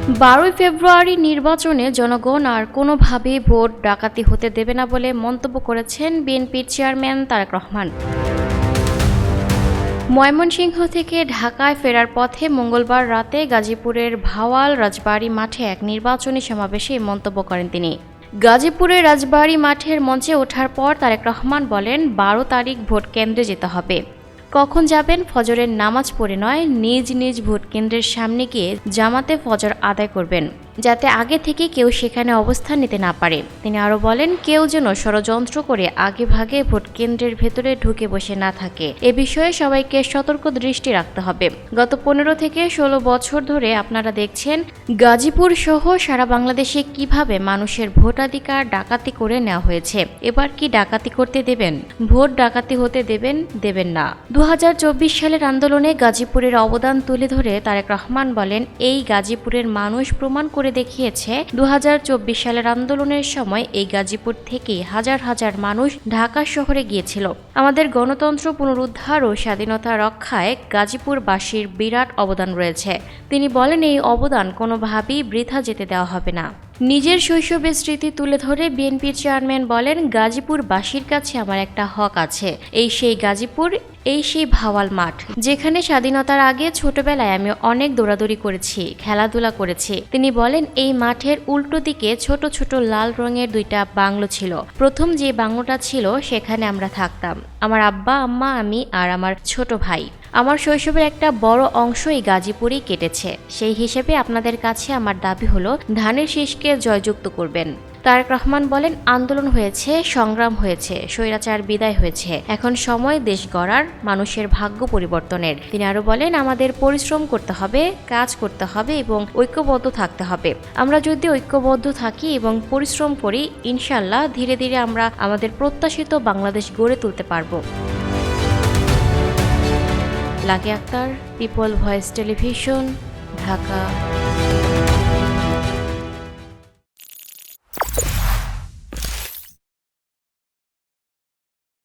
12 ফেব্রুয়ারি নির্বাচনে জনগণ আর কোনোভাবেই ভোট ডাকাতি হতে দেবে না বলে মন্তব্য করেছেন বিএনপির চেয়ারম্যান তারেক রহমান। ময়মনসিংহ থেকে ঢাকায় ফেরার পথে মঙ্গলবার রাতে গাজীপুরের ভাওয়াল রাজবাড়ী মাঠে এক নির্বাচনী সমাবেশে মন্তব্য করেন তিনি। গাজীপুরের রাজবাড়ী মাঠের মঞ্চে ওঠার পর তারেক রহমান বলেন, 12 তারিখ ভোট কেন্দ্রে যেতে হবে। কখন যাবেন? ফজরের নামাজ পড়ে নয়, নিজ নিজ ভোট কেন্দ্রের সামনে গিয়ে জামাতে ফজর আদায় করবেন, যাতে আগে থেকে কেউ সেখানে অবস্থান নিতে না পারে। তিনি আরও বলেন, কেউ যেন ষড়যন্ত্র করে আগে ভাগে ভোট কেন্দ্রের ভেতরে ঢুকে বসে না থাকে। এ বিষয়ে সবাইকে সতর্ক দৃষ্টি রাখতে হবে। গত 15 থেকে 16 বছর ধরে আপনারা দেখছেন গাজীপুর সহ সারা বাংলাদেশে কিভাবে মানুষের ভোটাধিকার ডাকাতি করে নেওয়া হয়েছে। এবার কি ডাকাতি করতে দেবেন? ভোট ডাকাতি হতে দেবেন না। 2024 সালের আন্দোলনে গাজীপুরের অবদান তুলে ধরে তারেক রহমান বলেন, এই গাজীপুরের মানুষ প্রমাণ করে দেখিয়েছে 2024 সালের আন্দোলনের সময় এই গাজীপুর থেকে হাজার হাজার মানুষ ঢাকা শহরে গিয়েছিল। আমাদের গণতন্ত্র পুনরুদ্ধার ও স্বাধীনতা রক্ষায় গাজীপুরবাসীর বিরাট অবদান রয়েছে। তিনি বলেন, এই অবদান কোনোভাবেই বৃথা যেতে দেওয়া হবে না। নিজের শৈশবের স্মৃতি তুলে ধরে বিএনপির চেয়ারম্যান বলেন, গাজীপুরবাসীর কাছে আমার একটা হক আছে। এই সেই গাজীপুর, এই সেই ভাওয়াল মাঠ, যেখানে স্বাধীনতার আগে ছোটবেলায় আমি অনেক দৌড়াদৌড়ি করেছি, খেলাধুলা করেছি। তিনি বলেন, এই মাঠের উল্টো দিকে ছোট ছোট লাল রঙের 2টা বাংলো ছিল। প্রথম যে বাংলোটা ছিল সেখানে আমরা থাকতাম, আমার আব্বা আম্মা, আমি আর আমার ছোট ভাই। আমার শৈশবের একটা বড় অংশ এই গাজীপুরেই কেটেছে। সেই হিসেবে আপনাদের কাছে আমার দাবি হলো, ধানের শীষকে জয়যুক্ত করবেন। তারেক রহমান বলেন, আন্দোলন হয়েছে, সংগ্রাম হয়েছে, স্বৈরাচার বিদায় হয়েছে। এখন সময় দেশ গড়ার, মানুষের ভাগ্য পরিবর্তনের। তিনি আরো বলেন, আমাদের পরিশ্রম করতে হবে, কাজ করতে হবে এবং ঐক্যবদ্ধ থাকতে হবে। আমরা যদি ঐক্যবদ্ধ থাকি এবং পরিশ্রম করি, ইনশাল্লাহ ধীরে ধীরে আমরা আমাদের প্রত্যাশিত বাংলাদেশ গড়ে তুলতে পারব। Lucky Akter, people voice television, Dhaka.